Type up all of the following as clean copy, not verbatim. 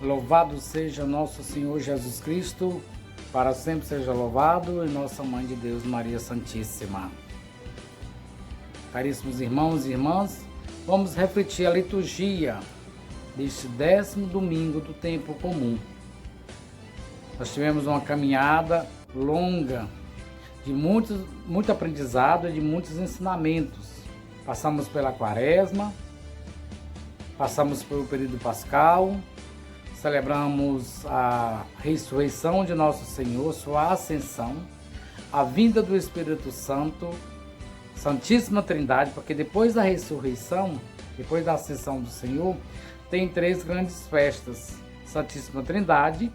Louvado seja nosso Senhor Jesus Cristo, para sempre seja louvado, e nossa Mãe de Deus, Maria Santíssima. Caríssimos irmãos e irmãs, vamos refletir a liturgia deste 10º domingo do tempo comum. Nós tivemos uma caminhada longa, de muito aprendizado e de muitos ensinamentos. Passamos pela Quaresma, passamos pelo período pascal, celebramos a ressurreição de nosso Senhor, sua ascensão, a vinda do Espírito Santo, Santíssima Trindade, porque depois da ressurreição, depois da ascensão do Senhor, tem 3 grandes festas: Santíssima Trindade,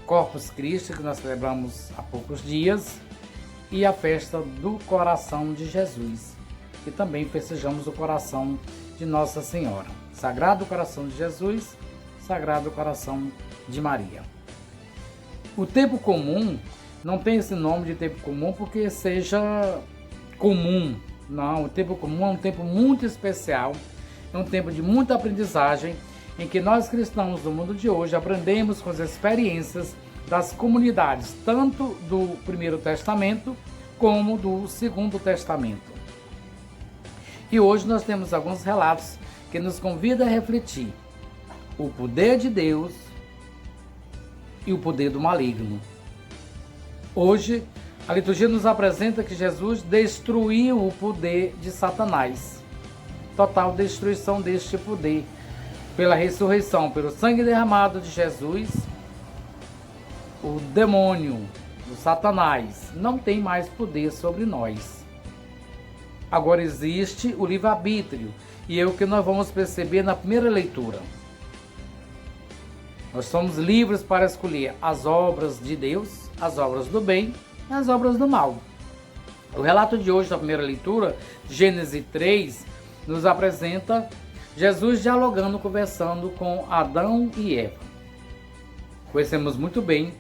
Corpus Christi, que nós celebramos há poucos dias, e a festa do Coração de Jesus, que também festejamos o coração de Nossa Senhora. Sagrado Coração de Jesus, Sagrado Coração de Maria. O tempo comum não tem esse nome de tempo comum porque seja comum. Não, o tempo comum é um tempo muito especial, é um tempo de muita aprendizagem, em que nós cristãos do mundo de hoje aprendemos com as experiências das comunidades, tanto do Primeiro Testamento como do Segundo Testamento. E hoje nós temos alguns relatos que nos convidam a refletir o poder de Deus e o poder do maligno. Hoje, a liturgia nos apresenta que Jesus destruiu o poder de Satanás. Total destruição deste poder. Pela ressurreição, pelo sangue derramado de Jesus, o demônio, o Satanás, não tem mais poder sobre nós. Agora existe o livre-arbítrio, e é o que nós vamos perceber na primeira leitura. Nós somos livres para escolher as obras de Deus, as obras do bem e as obras do mal. O relato de hoje, da primeira leitura, Gênesis 3, nos apresenta Jesus dialogando, conversando com Adão e Eva. Conhecemos muito bem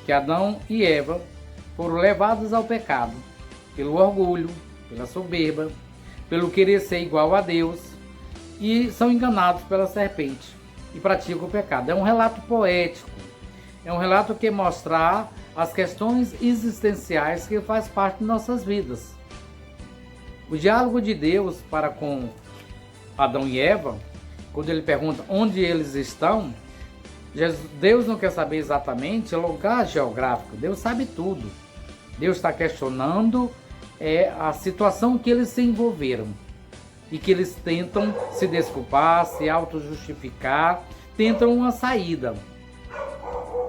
que Adão e Eva foram levados ao pecado pelo orgulho, pela soberba, pelo querer ser igual a Deus, e são enganados pela serpente e praticam o pecado. É um relato poético, é um relato que mostra as questões existenciais que faz parte de nossas vidas. O diálogo de Deus para com Adão e Eva, quando ele pergunta onde eles estão, Deus não quer saber exatamente o lugar geográfico, Deus sabe tudo. Deus está questionando a situação que eles se envolveram e que eles tentam se desculpar, se auto-justificar, tentam uma saída.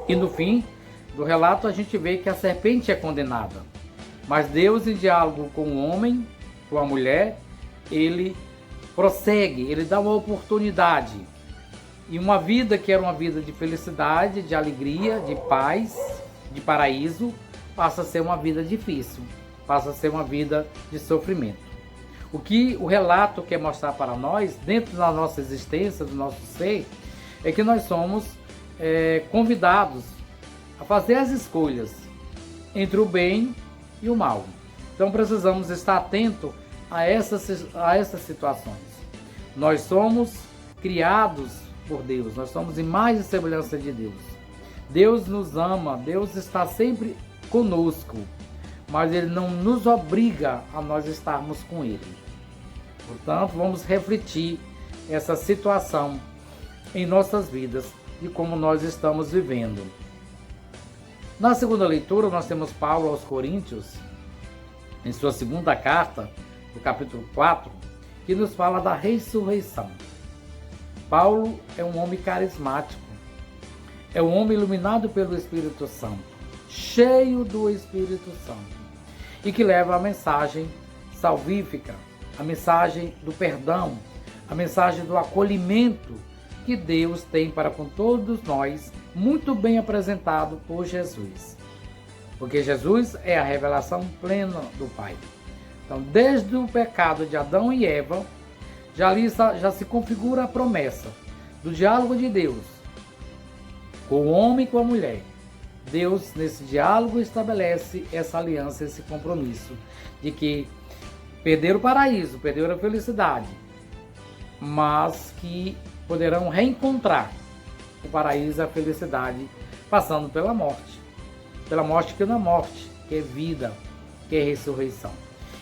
E no fim do relato a gente vê que a serpente é condenada, mas Deus, em diálogo com o homem, com a mulher, ele prossegue, ele dá uma oportunidade. E uma vida que era uma vida de felicidade, de alegria, de paz, de paraíso, passa a ser uma vida difícil, passa a ser uma vida de sofrimento. O que o relato quer mostrar para nós, dentro da nossa existência, do nosso ser, é que nós somos convidados a fazer as escolhas entre o bem e o mal. Então precisamos estar atentos a essas situações. Nós somos criados por Deus, nós somos imagem e semelhança de Deus. Deus nos ama, Deus está sempre conosco, mas Ele não nos obriga a nós estarmos com Ele. Portanto, vamos refletir essa situação em nossas vidas e como nós estamos vivendo. Na segunda leitura, nós temos Paulo aos Coríntios, em sua segunda carta, no capítulo 4, que nos fala da ressurreição. Paulo é um homem carismático, é um homem iluminado pelo Espírito Santo, cheio do Espírito Santo, e que leva a mensagem salvífica, a mensagem do perdão, a mensagem do acolhimento que Deus tem para com todos nós, muito bem apresentado por Jesus. Porque Jesus é a revelação plena do Pai. Então, desde o pecado de Adão e Eva, já se configura a promessa do diálogo de Deus com o homem e com a mulher. Deus, nesse diálogo, estabelece essa aliança, esse compromisso de que perderam o paraíso, perderam a felicidade, mas que poderão reencontrar o paraíso e a felicidade, passando pela morte. Pela morte que não é morte, que é vida, que é ressurreição.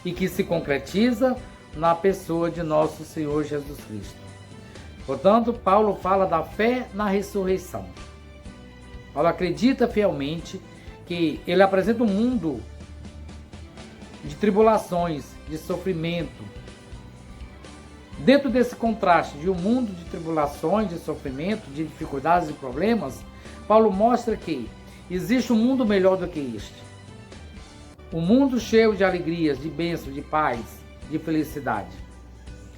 E que se concretiza na pessoa de nosso Senhor Jesus Cristo. Portanto, Paulo fala da fé na ressurreição. Paulo acredita fielmente que ele apresenta um mundo de tribulações, de sofrimento. Dentro desse contraste de um mundo de tribulações, de sofrimento, de dificuldades e problemas, Paulo mostra que existe um mundo melhor do que este. Um mundo cheio de alegrias, de bênçãos, de paz, de felicidade,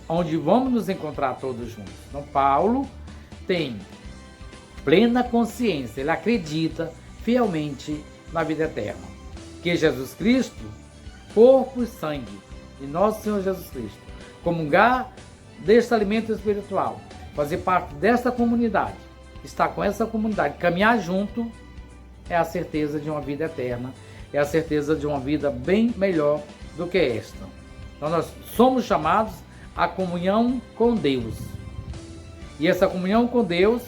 onde vamos nos encontrar todos juntos. Então, Paulo tem plena consciência, ele acredita fielmente na vida eterna, que Jesus Cristo, corpo e sangue de nosso Senhor Jesus Cristo, comungar deste alimento espiritual, fazer parte desta comunidade, estar com essa comunidade, caminhar junto, é a certeza de uma vida eterna, é a certeza de uma vida bem melhor do que esta. Então nós somos chamados à comunhão com Deus. E essa comunhão com Deus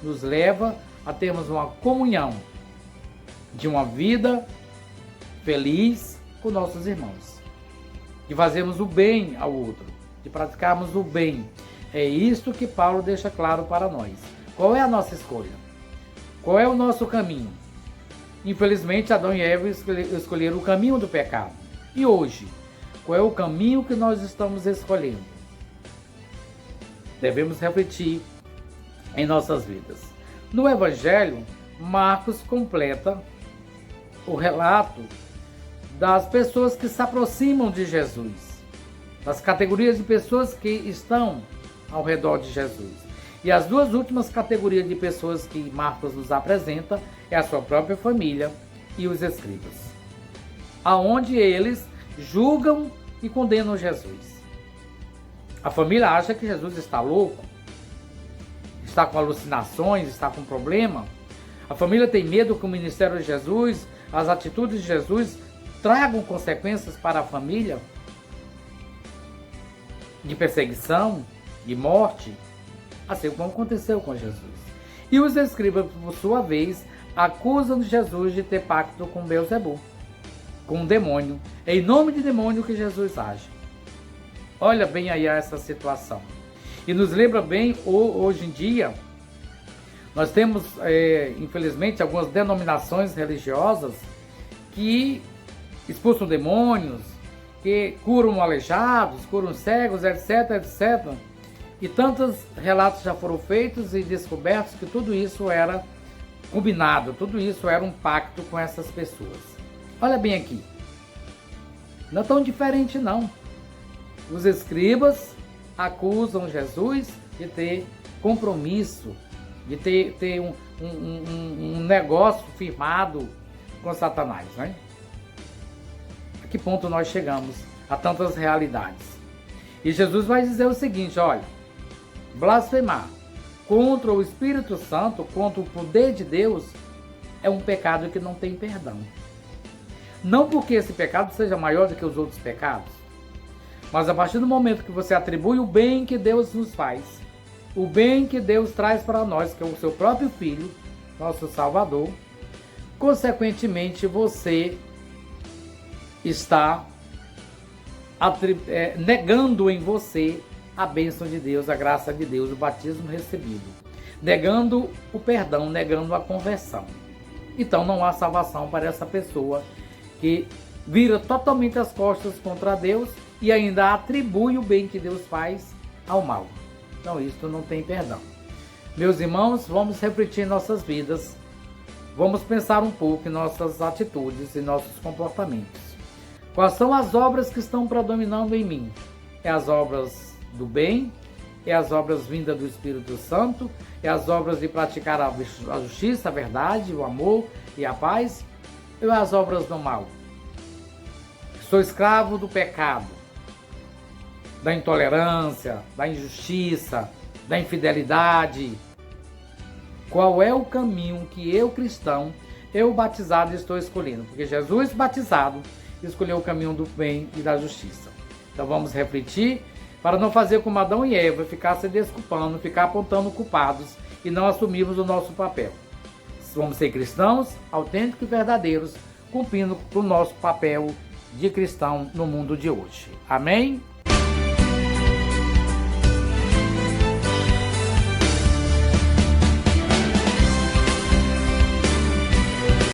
nos leva a termos uma comunhão de uma vida feliz com nossos irmãos. De fazermos o bem ao outro, de praticarmos o bem. É isto que Paulo deixa claro para nós. Qual é a nossa escolha? Qual é o nosso caminho? Infelizmente, Adão e Eva escolheram o caminho do pecado. E hoje, qual é o caminho que nós estamos escolhendo? Devemos refletir em nossas vidas. No Evangelho, Marcos completa o relato das pessoas que se aproximam de Jesus, das categorias de pessoas que estão ao redor de Jesus. E as duas últimas categorias de pessoas que Marcos nos apresenta é a sua própria família e os escribas, aonde eles julgam e condenam Jesus. A família acha que Jesus está louco, está com alucinações, está com problema. A família tem medo que o ministério de Jesus, as atitudes de Jesus tragam consequências para a família de perseguição, de morte, assim como aconteceu com Jesus. E os escribas, por sua vez, acusam Jesus de ter pacto com Beelzebul, com o demônio. É em nome de demônio que Jesus age. Olha bem aí essa situação. E nos lembra bem, hoje em dia, nós temos, infelizmente, algumas denominações religiosas que expulsam demônios, que curam aleijados, curam cegos, etc, etc. E tantos relatos já foram feitos e descobertos que tudo isso era combinado, tudo isso era um pacto com essas pessoas. Olha bem aqui, não é tão diferente não. Os escribas acusam Jesus de ter compromisso, de ter um negócio firmado com Satanás, né? A que ponto nós chegamos a tantas realidades? E Jesus vai dizer o seguinte, olha, blasfemar contra o Espírito Santo, contra o poder de Deus, é um pecado que não tem perdão. Não porque esse pecado seja maior do que os outros pecados, mas a partir do momento que você atribui o bem que Deus nos faz, o bem que Deus traz para nós, que é o seu próprio Filho, nosso Salvador, consequentemente você está negando em você a bênção de Deus, a graça de Deus, o batismo recebido, negando o perdão, negando a conversão. Então não há salvação para essa pessoa que vira totalmente as costas contra Deus e ainda atribui o bem que Deus faz ao mal. Então isso não tem perdão. Meus irmãos, vamos refletir em nossas vidas, vamos pensar um pouco em nossas atitudes e nossos comportamentos. Quais são as obras que estão predominando em mim? É as obras do bem? É as obras vindas do Espírito Santo? É as obras de praticar a justiça, a verdade, o amor e a paz? Ou as obras do mal? Sou escravo do pecado, da intolerância, da injustiça, da infidelidade. Qual é o caminho que eu, cristão, eu batizado, estou escolhendo? Porque Jesus batizado escolheu o caminho do bem e da justiça. Então vamos refletir para não fazer como Adão e Eva, ficar se desculpando, ficar apontando culpados e não assumirmos o nosso papel. Vamos ser cristãos autênticos e verdadeiros, cumprindo o nosso papel de cristão no mundo de hoje. Amém?